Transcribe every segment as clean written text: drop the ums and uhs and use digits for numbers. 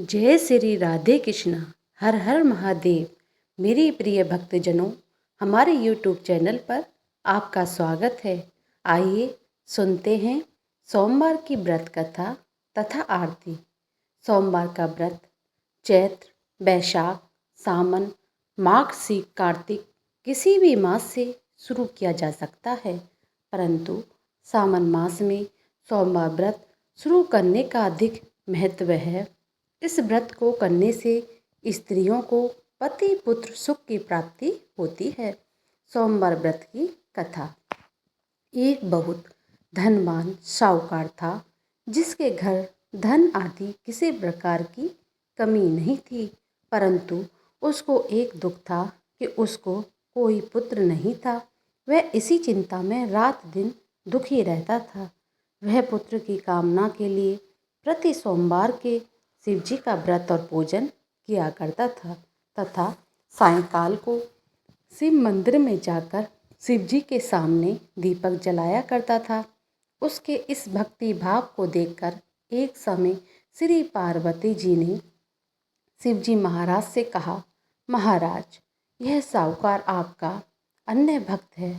जय श्री राधे कृष्णा। हर हर महादेव। मेरी प्रिय भक्तजनों, हमारे YouTube चैनल पर आपका स्वागत है। आइए सुनते हैं सोमवार की व्रत कथा तथा आरती। सोमवार का व्रत चैत्र, वैशाख, सावन, माघ से कार्तिक किसी भी मास से शुरू किया जा सकता है, परंतु सावन मास में सोमवार व्रत शुरू करने का अधिक महत्व है। इस व्रत को करने से स्त्रियों को पति पुत्र सुख की प्राप्ति होती है। सोमवार व्रत की कथा। एक बहुत धनवान साहूकार था, जिसके घर धन आदि किसी प्रकार की कमी नहीं थी, परंतु उसको एक दुख था कि उसको कोई पुत्र नहीं था। वह इसी चिंता में रात दिन दुखी रहता था। वह पुत्र की कामना के लिए प्रति सोमवार के शिव जी का व्रत और पूजन किया करता था तथा सायंकाल को शिव मंदिर में जाकर शिव जी के सामने दीपक जलाया करता था। उसके इस भक्ति भाव को देखकर एक समय श्री पार्वती जी ने शिव जी महाराज से कहा, महाराज, यह साहूकार आपका अन्य भक्त है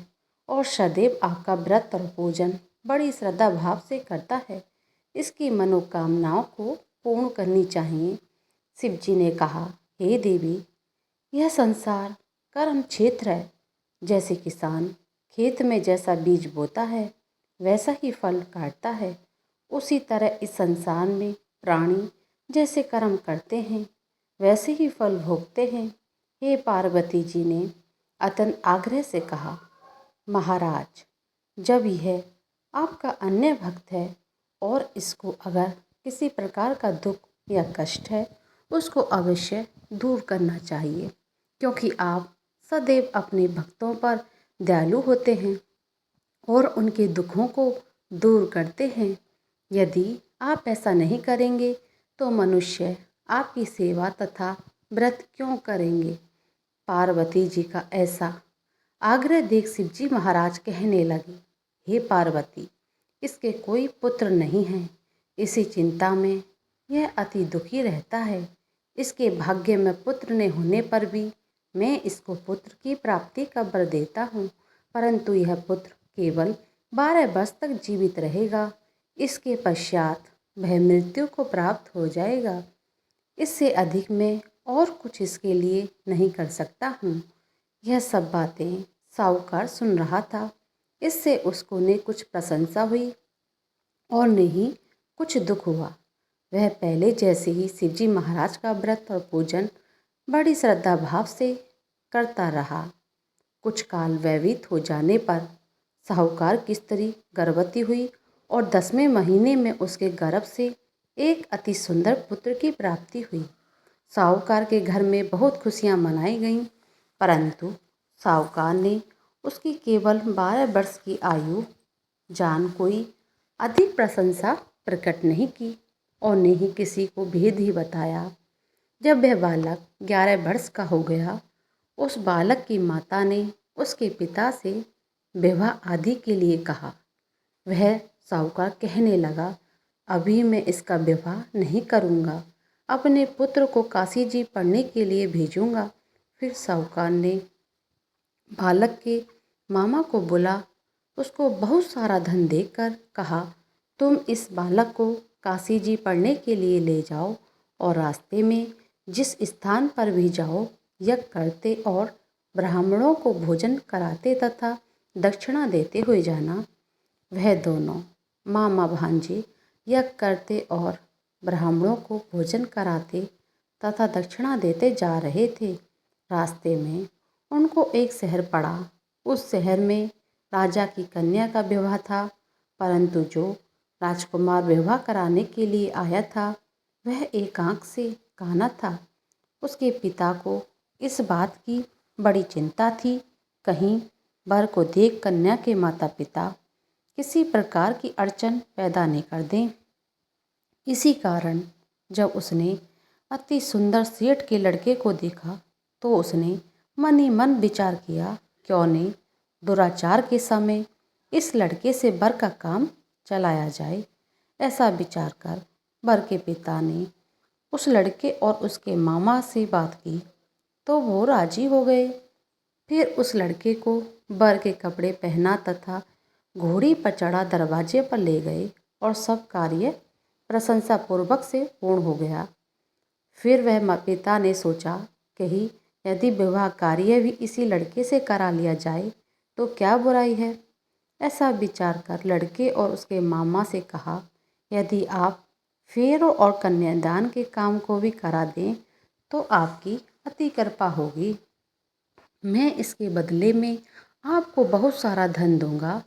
और सदैव आपका व्रत और पूजन बड़ी श्रद्धा भाव से करता है। इसकी मनोकामनाओं को पूर्ण करनी चाहिए। शिव जी ने कहा, हे देवी, यह संसार कर्म क्षेत्र है। जैसे किसान खेत में जैसा बीज बोता है वैसा ही फल काटता है, उसी तरह इस संसार में प्राणी जैसे कर्म करते हैं वैसे ही फल भोगते हैं। हे पार्वती जी ने अत्यंत आग्रह से कहा, महाराज, जब यह आपका अन्य भक्त है और इसको अगर किसी प्रकार का दुख या कष्ट है, उसको अवश्य दूर करना चाहिए, क्योंकि आप सदैव अपने भक्तों पर दयालु होते हैं और उनके दुखों को दूर करते हैं। यदि आप ऐसा नहीं करेंगे तो मनुष्य आपकी सेवा तथा व्रत क्यों करेंगे। पार्वती जी का ऐसा आग्रह देख शिव जी महाराज कहने लगे, हे पार्वती, इसके कोई पुत्र नहीं है। इसी चिंता में यह अति दुखी रहता है। इसके भाग्य में पुत्र न होने पर भी मैं इसको पुत्र की प्राप्ति का वर देता हूँ, परंतु यह पुत्र केवल 12 वर्ष तक जीवित रहेगा। इसके पश्चात वह मृत्यु को प्राप्त हो जाएगा। इससे अधिक मैं और कुछ इसके लिए नहीं कर सकता हूँ। यह सब बातें साहूकार सुन रहा था। इससे उसको न कुछ प्रशंसा हुई और न ही कुछ दुख हुआ। वह पहले जैसे ही शिवजी महाराज का व्रत और पूजन बड़ी श्रद्धा भाव से करता रहा। कुछ काल व्यतीत हो जाने पर साहूकार की स्त्री गर्भवती हुई और 10वें महीने में उसके गर्भ से एक अति सुंदर पुत्र की प्राप्ति हुई। साहूकार के घर में बहुत खुशियां मनाई गईं, परंतु साहूकार ने उसकी केवल 12 वर्ष की आयु जान कोई अधिक प्रशंसा प्रकट नहीं की और न ही किसी को भेद ही बताया। जब वह बालक 11 वर्ष का हो गया, उस बालक की माता ने उसके पिता से विवाह आदि के लिए कहा। वह साहूकार कहने लगा, अभी मैं इसका विवाह नहीं करूँगा, अपने पुत्र को काशी जी पढ़ने के लिए भेजूँगा। फिर साहूकार ने बालक के मामा को बुला उसको बहुत सारा धन देकर कहा, तुम इस बालक को काशी जी पढ़ने के लिए ले जाओ और रास्ते में जिस स्थान पर भी जाओ यज्ञ करते और ब्राह्मणों को भोजन कराते तथा दक्षिणा देते हुए जाना। वह दोनों मामा भांजे यज्ञ करते और ब्राह्मणों को भोजन कराते तथा दक्षिणा देते जा रहे थे। रास्ते में उनको एक शहर पड़ा। उस शहर में राजा की कन्या का विवाह था, परंतु जो राजकुमार विवाह कराने के लिए आया था वह एक आँख से काना था। उसके पिता को इस बात की बड़ी चिंता थी, कहीं वर को देख कन्या के माता पिता किसी प्रकार की अड़चन पैदा नहीं कर दें। इसी कारण जब उसने अति सुंदर सेठ के लड़के को देखा तो उसने मन ही मन विचार किया, क्यों नहीं दुराचार के समय इस लड़के से वर का काम चलाया जाए। ऐसा विचार कर वर के पिता ने उस लड़के और उसके मामा से बात की तो वो राजी हो गए। फिर उस लड़के को वर के कपड़े पहना तथा घोड़ी पर चढ़ा दरवाजे पर ले गए और सब कार्य प्रशंसापूर्वक से पूर्ण हो गया। फिर वह पिता ने सोचा कहीं यदि विवाह कार्य भी इसी लड़के से करा लिया जाए तो क्या बुराई है। ऐसा विचार कर लड़के और उसके मामा से कहा, यदि आप फेरों और कन्यादान के काम को भी करा दें तो आपकी अति कृपा होगी। मैं इसके बदले में आपको बहुत सारा धन दूंगा।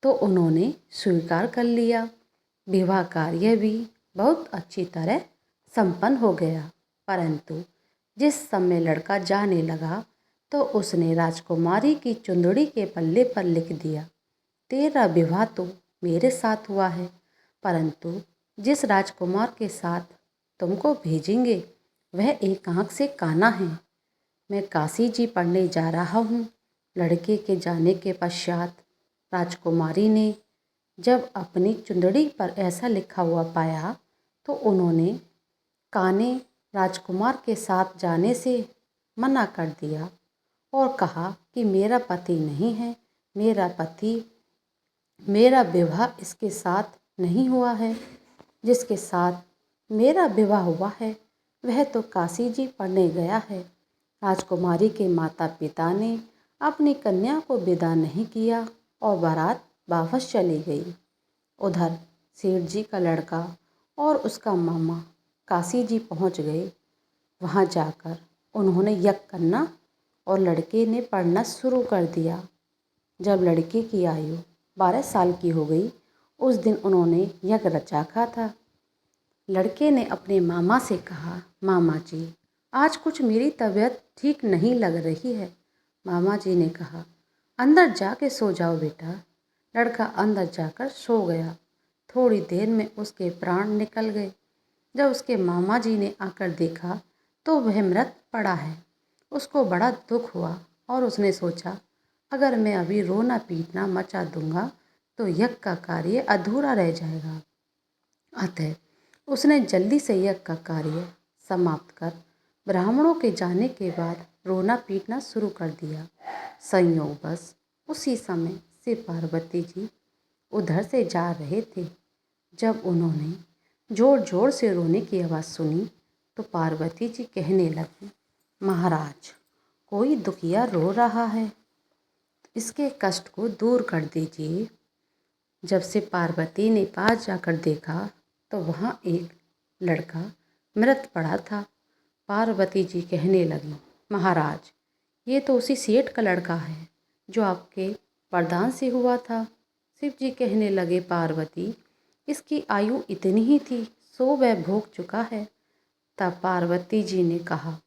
तो उन्होंने स्वीकार कर लिया। विवाह कार्य भी बहुत अच्छी तरह संपन्न हो गया। परंतु जिस समय लड़का जाने लगा तो उसने राजकुमारी की चुंदड़ी के पल्ले पर लिख दिया, तेरा विवाह तो मेरे साथ हुआ है, परंतु जिस राजकुमार के साथ तुमको भेजेंगे वह एक आँख से काना है। मैं काशी जी पढ़ने जा रहा हूँ। लड़के के जाने के पश्चात राजकुमारी ने जब अपनी चुंदड़ी पर ऐसा लिखा हुआ पाया तो उन्होंने काने राजकुमार के साथ जाने से मना कर दिया और कहा कि मेरा पति नहीं है, मेरा विवाह इसके साथ नहीं हुआ है। जिसके साथ मेरा विवाह हुआ है वह तो काशी जी पढ़ने गया है। राजकुमारी के माता पिता ने अपनी कन्या को विदा नहीं किया और बारात वापस चली गई। उधर सेठ जी का लड़का और उसका मामा काशी जी पहुंच गए। वहां जाकर उन्होंने यज्ञ करना और लड़के ने पढ़ना शुरू कर दिया। जब लड़के की आयु 12 साल की हो गई उस दिन उन्होंने यज्ञ रचा था। लड़के ने अपने मामा से कहा, मामा जी आज कुछ मेरी तबीयत ठीक नहीं लग रही है। मामा जी ने कहा, अंदर जाके सो जाओ बेटा। लड़का अंदर जाकर सो गया। थोड़ी देर में उसके प्राण निकल गए। जब उसके मामा जी ने आकर देखा तो वह मृत पड़ा है। उसको बड़ा दुख हुआ और उसने सोचा, अगर मैं अभी रोना पीटना मचा दूंगा तो यज्ञ का कार्य अधूरा रह जाएगा। अतः उसने जल्दी से यज्ञ का कार्य समाप्त कर ब्राह्मणों के जाने के बाद रोना पीटना शुरू कर दिया। संयोगवश उसी समय से पार्वती जी उधर से जा रहे थे। जब उन्होंने जोर जोर से रोने की आवाज़ सुनी तो पार्वती जी कहने लगी, महाराज कोई दुखिया रो रहा है, इसके कष्ट को दूर कर दीजिए। जब से पार्वती ने पास जाकर देखा तो वहाँ एक लड़का मृत पड़ा था। पार्वती जी कहने लगी, महाराज ये तो उसी सेठ का लड़का है जो आपके वरदान से हुआ था। शिव जी कहने लगे, पार्वती इसकी आयु इतनी ही थी सो वह भोग चुका है। तब पार्वती जी ने कहा,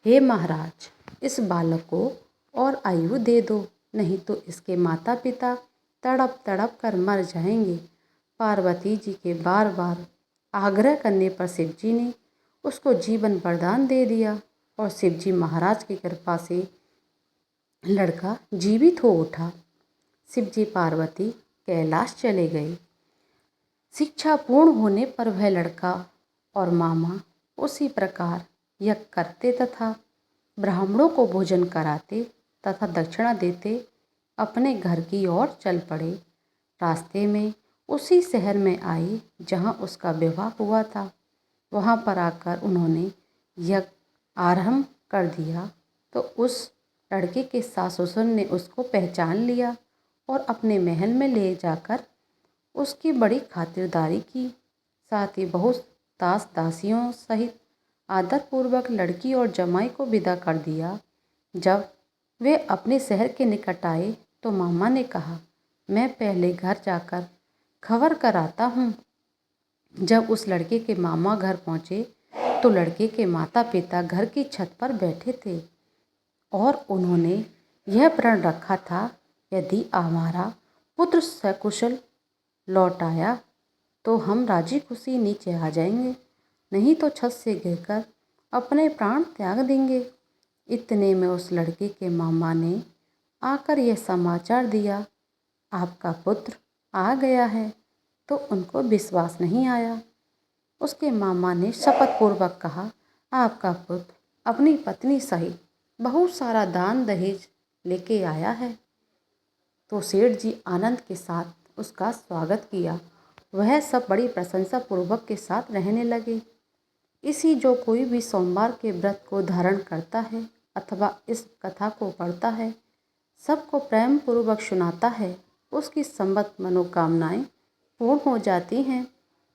हे महाराज इस बालक को और आयु दे दो, नहीं तो इसके माता पिता तड़प तड़प कर मर जाएंगे। पार्वती जी के बार बार आग्रह करने पर शिव जी ने उसको जीवन वरदान दे दिया और शिव जी महाराज की कृपा से लड़का जीवित हो उठा। शिव जी पार्वती कैलाश चले गए। शिक्षा पूर्ण होने पर वह लड़का और मामा उसी प्रकार यज्ञ करते तथा ब्राह्मणों को भोजन कराते तथा दक्षिणा देते अपने घर की ओर चल पड़े। रास्ते में उसी शहर में आए जहाँ उसका विवाह हुआ था। वहाँ पर आकर उन्होंने यज्ञ आरंभ कर दिया तो उस लड़के के सास ससुर ने उसको पहचान लिया और अपने महल में ले जाकर उसकी बड़ी खातिरदारी की। साथ ही बहुत दास दासियों सहित आदरपूर्वक लड़की और जमाई को विदा कर दिया। जब वे अपने शहर के निकट आए तो मामा ने कहा, मैं पहले घर जाकर खबर कराता हूँ। जब उस लड़के के मामा घर पहुँचे तो लड़के के माता पिता घर की छत पर बैठे थे और उन्होंने यह प्रण रखा था, यदि हमारा पुत्र सकुशल लौट आया तो हम राजी खुशी नीचे आ जाएंगे, नहीं तो छत से गिरकर अपने प्राण त्याग देंगे। इतने में उस लड़के के मामा ने आकर यह समाचार दिया, आपका पुत्र आ गया है। तो उनको विश्वास नहीं आया। उसके मामा ने शपथ पूर्वक कहा, आपका पुत्र अपनी पत्नी सहित बहुत सारा दान दहेज लेके आया है। तो सेठ जी आनंद के साथ उसका स्वागत किया। वह सब बड़ी प्रशंसा पूर्वक के साथ रहने लगे। इसी जो कोई भी सोमवार के व्रत को धारण करता है अथवा इस कथा को पढ़ता है, सबको प्रेम पूर्वक सुनाता है, उसकी संबद्ध मनोकामनाएं पूर्ण हो जाती हैं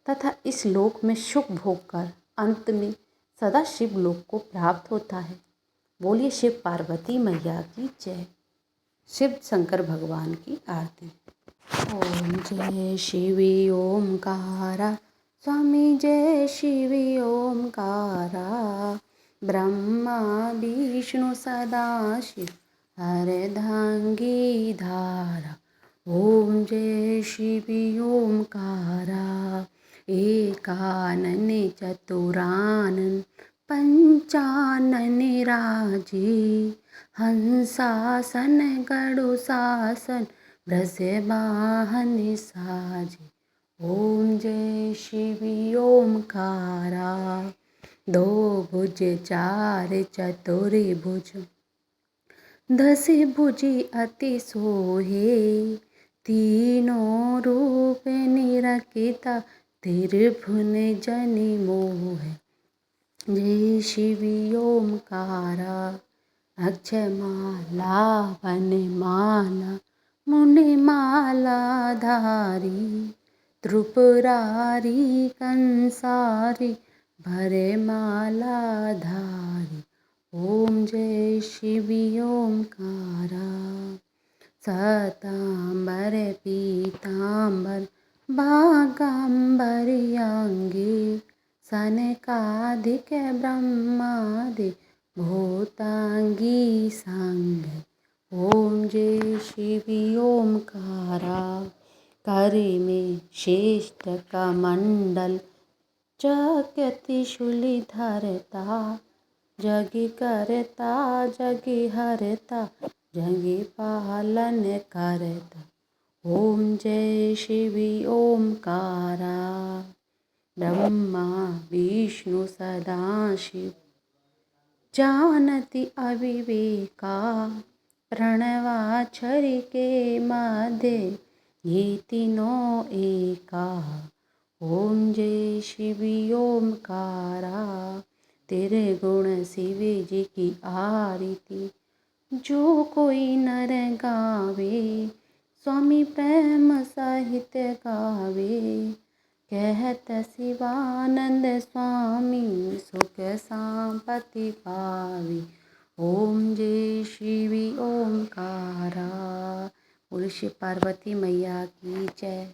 तथा इस लोक में सुख भोग कर अंत में सदा शिव लोक को प्राप्त होता है। बोलिए शिव पार्वती मैया की जय। शिव शंकर भगवान की आरती। ओम जय शिवी ओमकारा, स्वामी जय शिवी ओमकारा, ब्रह्मा विष्णु सदाशिव हरधांगी धारा। ओम जय शिवी ओमकारा, एकानन चतुरानन पंचानन राजे, हंसासन गरुड़ासन वृषभाहन साजे। ओम जय शिवी ओमकारा, दो भुज चार चतुर्भुज, दस भुजी अति सोहे, तीनों रूप निरखिता त्रिभुवन जनि मोह। जय शिवी ओमकारा, अक्षमाला वनमाला मुनिमाला धारी, त्रिपुरारी कंसारी भरमाला धारी। ओम जय शिवी ओमकारा, शतांबर पीतांबर बागांबर अंगे, सनकादिक ब्रह्मादि भूतांगी संग। ओम जय शिवी ओमकारा, कर में श्रेष्ठ का मंडल, चक्र शूली धरता, जग करता जग हरता, जग पालन करता। ओम जय शिवी ओमकारा, ब्रह्मा विष्णु सदाशिव जानति अविवेका, प्रणवाक्षर के मध्य ये तीनों एका। ओम जय शिवी ओमकारा, तेरे गुण शिव जी की आरती, जो कोई नर गावे, स्वामी प्रेम सहित गावे। कहत शिवानंद स्वामी, सुख संपत्ति पावे। ओम जय शिवी ओमकारा। बोलो शिव पार्वती मैया की जय।